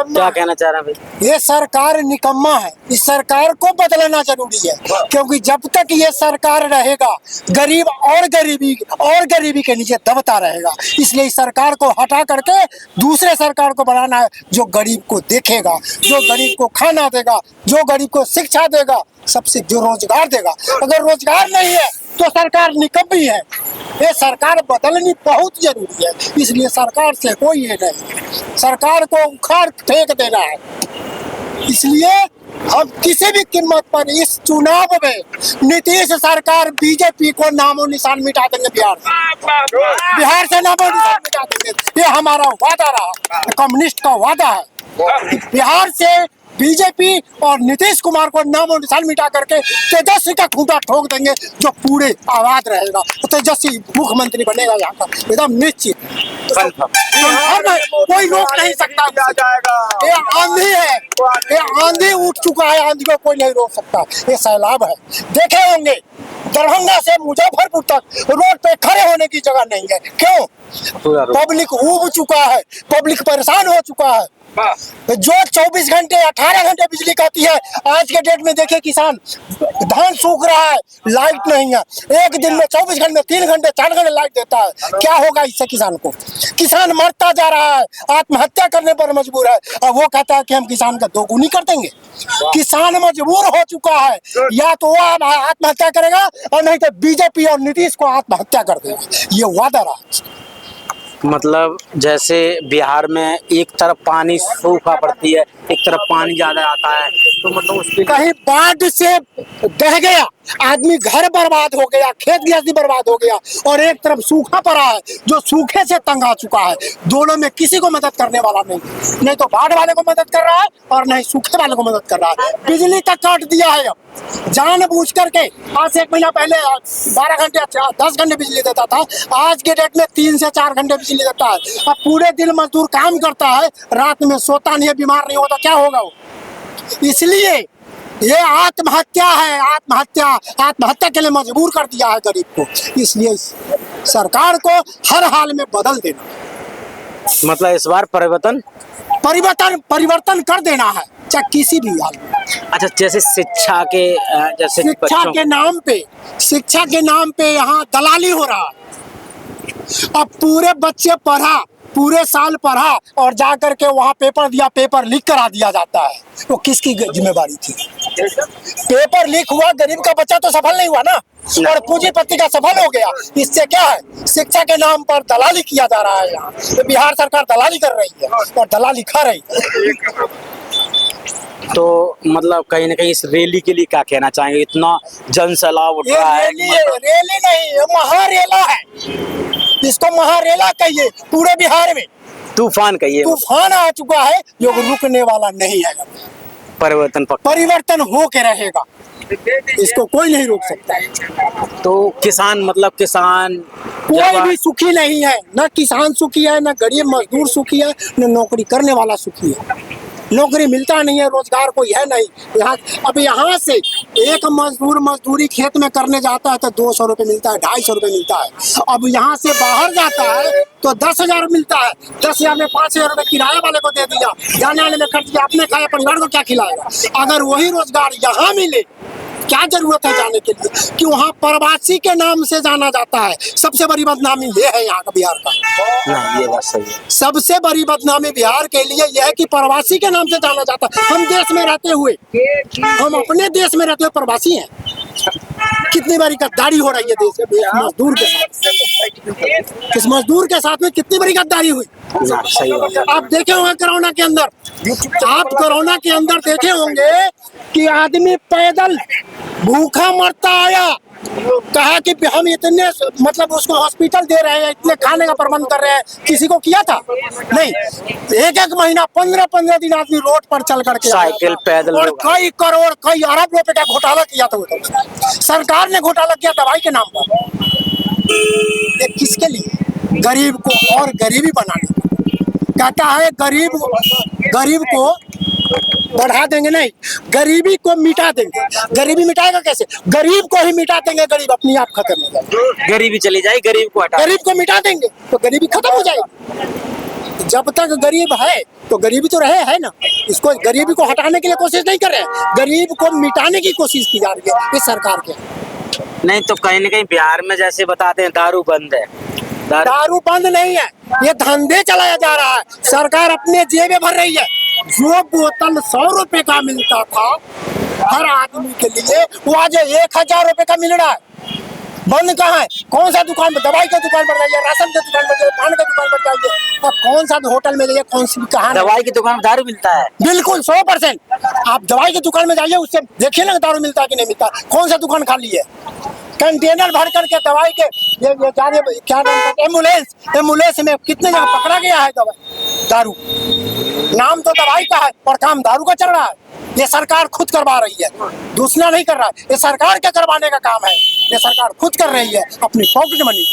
क्या कहना चाह रहे हैं भाई? ये सरकार निकम्मा है, इस सरकार को बदलना जरूरी है, क्योंकि जब तक ये सरकार रहेगा गरीब और गरीबी के नीचे दबता रहेगा। इसलिए इस सरकार को हटा करके दूसरे सरकार को बनाना है, जो गरीब को देखेगा, जो गरीब को खाना देगा, जो गरीब को शिक्षा देगा, सबसे जो रोजगार देगा। अगर रोजगार नहीं है तो सरकार निकम्मी है। ये सरकार बदलनी बहुत जरूरी है, इसलिए सरकार से कोई ये नहीं, सरकार को उखाड़ फेंक देना है। इसलिए हम किसी भी कीमत पर इस चुनाव में नीतीश सरकार बीजेपी को नामो निशान मिटा देंगे। बिहार से नामो निशान मिटा देंगे, ये हमारा वादा रहा, कम्युनिस्ट का वादा है। बिहार से बीजेपी और नीतीश कुमार को नामो निशान मिटा करके तेजस्वी का खूंटा ठोक देंगे, जो पूरे आबाद रहेगा। तो तेजस्वी मुख्यमंत्री बनेगा यहाँ का, एकदम निश्चित। कोई रोक नहीं सकता। ये आंधी है, ये आंधी उठ चुका है, आंधी को कोई नहीं रोक सकता। ये सैलाब है, देखे होंगे दरभंगा से मुजफ्फरपुर तक रोड पे खड़े होने की जगह नहीं है। क्यों? पब्लिक ऊब चुका है, पब्लिक परेशान हो चुका है। जो 24 घंटे 18 घंटे बिजली कहती है, आज के डेट में देखिए किसान धान सूख रहा है, लाइट नहीं है। एक दिन में 24 घंटे में 3 घंटे 4 घंटे लाइट देता है। क्या होगा इससे किसान को? किसान मरता जा रहा है, आत्महत्या करने पर मजबूर है। अब वो कहता है कि हम किसान का दोगुनी कर देंगे। किसान मजबूर हो चुका है, या तो वो आत्महत्या करेगा और नहीं तो बीजेपी और नीतीश को आत्महत्या कर देगा। ये वादा रहा। मतलब जैसे बिहार में एक तरफ पानी सूखा पड़ती है, एक तरफ पानी ज्यादा आता है, तो मतलब उसके कहीं बाढ़ से बह गया, आदमी घर बर्बाद हो गया, खेत गृहस्थी बर्बाद हो गया, और एक तरफ सूखा पड़ा है जो सूखे से तंग आ चुका है। दोनों में किसी को मदद करने वाला नहीं तो बाढ़ वाले को मदद कर रहा है और नहीं सूखे वाले को मदद कर रहा है। बिजली तक काट दिया है। अब जानबूझ करके आज से 1 महीना पहले 12 घंटे 10 घंटे बिजली देता था, आज के डेट में 3 से 4 घंटे बिजली देता है। अब पूरे दिन मजदूर काम करता है, रात में सोता नहीं है, बीमार नहीं होता, क्या होगा वो? इसलिए ये आत्महत्या है, आत्महत्या के लिए मजबूर कर दिया है गरीब को। इसलिए सरकार को हर हाल में बदल देना, मतलब इस बार परिवर्तन कर देना है, चाहे किसी भी हाल में। अच्छा, जैसे शिक्षा के नाम पे यहाँ दलाली हो रहा है। अब पूरे बच्चे पूरे साल पढ़ा और जा करके वहाँ पेपर लीक करा दिया जाता है। वो किसकी जिम्मेवारी थी? पेपर लीक हुआ, गरीब का बच्चा तो सफल नहीं हुआ ना, और पूंजीपति का सफल हो गया। इससे क्या है? शिक्षा के नाम पर दलाली किया जा रहा है। यहाँ तो बिहार सरकार दलाली कर रही है और दलाली खा रही है। तो मतलब कहीं ना कहीं इस रैली के लिए क्या कहना चाहेंगे? इतना जन सैलाब उठ रहा है। रैली नहीं, ये महारेला है। इसको महारेला कहिए। पूरे बिहार में तूफान कहिए, तूफान आ चुका है जो रुकने वाला नहीं है। परिवर्तन हो के रहेगा, इसको कोई नहीं रोक सकता। तो किसान कोई भी सुखी नहीं है, ना किसान सुखी है, ना गरीब मजदूर सुखी है, ना नौकरी करने वाला सुखी है। नौकरी मिलता नहीं है, रोजगार कोई है नहीं यहाँ। अब यहाँ से एक मजदूर मजदूरी खेत में करने जाता है तो 200 रुपये मिलता है, 250 रुपये मिलता है। अब यहाँ से बाहर जाता है तो 10,000 मिलता है। 10,000 में 5,000 रुपये किराए वाले को दे दिया, जाने आने में खर्च किया, अपने खाए, परिवार को क्या खिलाएगा? अगर वही रोजगार यहाँ मिले, क्या जरूरत है जाने के लिए? कि वहाँ प्रवासी के नाम से जाना जाता है। सबसे बड़ी बदनामी ये है यहाँ का, बिहार का। ये बात सही है। सबसे बड़ी बदनामी बिहार के लिए यह है कि प्रवासी के नाम से जाना जाता है। हम देश में रहते हुए, हम अपने देश में रहते हुए प्रवासी हैं। कितनी बारी गद्दारी हो रही है देश में मजदूर के साथ। इस मजदूर के साथ में कितनी बड़ी गद्दारी हुई। सही बात है। आप देखे होंगे कोरोना के अंदर देखे होंगे कि आदमी पैदल भूखा मरता आया, कहा कि हम इतने मतलब उसको हॉस्पिटल दे रहे हैं, इतने खाने का प्रबंध कर रहे हैं, किसी को किया था नहीं। एक महीना 15 दिन आदमी रोड पर चल करके साइकिल पैदल, और कई करोड़ कई अरब रुपए का घोटाला किया था। सरकार ने घोटाला किया दवाई के नाम पर। ये किसके लिए? गरीब को और गरीबी बनाने। कहता है गरीब को बढ़ा देंगे नहीं, गरीबी को मिटा देंगे। गरीबी मिटाएगा कैसे? गरीब को ही मिटा देंगे, गरीब अपने आप खत्म हो जाएगा। गरीबी चली जाए, गरीब को हटा। गरीब को मिटा देंगे तो गरीबी खत्म हो जाएगी। जब तक गरीब है तो गरीबी तो रहे है ना, इसको गरीबी को हटाने के लिए कोशिश नहीं कर रहे हैं, गरीब को मिटाने की कोशिश की जा रही है इस सरकार के। नहीं तो कहीं ना कहीं बिहार में जैसे बताते हैं दारू बंद है, दारू बंद नहीं है, ये धंधे चलाया जा रहा है, सरकार अपने जेबें भर रही है। जो बोतल 100 रुपए का मिलता था हर आदमी के लिए, वो आज 1000 रुपए का मिल रहा है। बंद कहाँ है? कौन सा दुकान पर? दवाई की दुकान पर जाइए, राशन की दुकान पर जाइए, पान की दुकान पर जाइए, अब कौन सा होटल में जाइए, कौन सी कहाँ दवाई की दुकान में दारू मिलता है? बिल्कुल 100%। आप दवाई की दुकान में जाइए, उससे देखिए ना दारू मिलता है कि नहीं मिलता। कौन सा दुकान खाली है? कंटेनर भर करके दवाई के ये क्या नाम है, एम्बुलेंस में कितने जगह पकड़ा गया है दवाई, दारू। नाम तो दवाई का है और काम दारू का चल रहा है। ये सरकार खुद करवा रही है, दूसरा नहीं कर रहा है। ये सरकार के करवाने का काम है, ये सरकार खुद कर रही है अपनी पॉकेट मनी।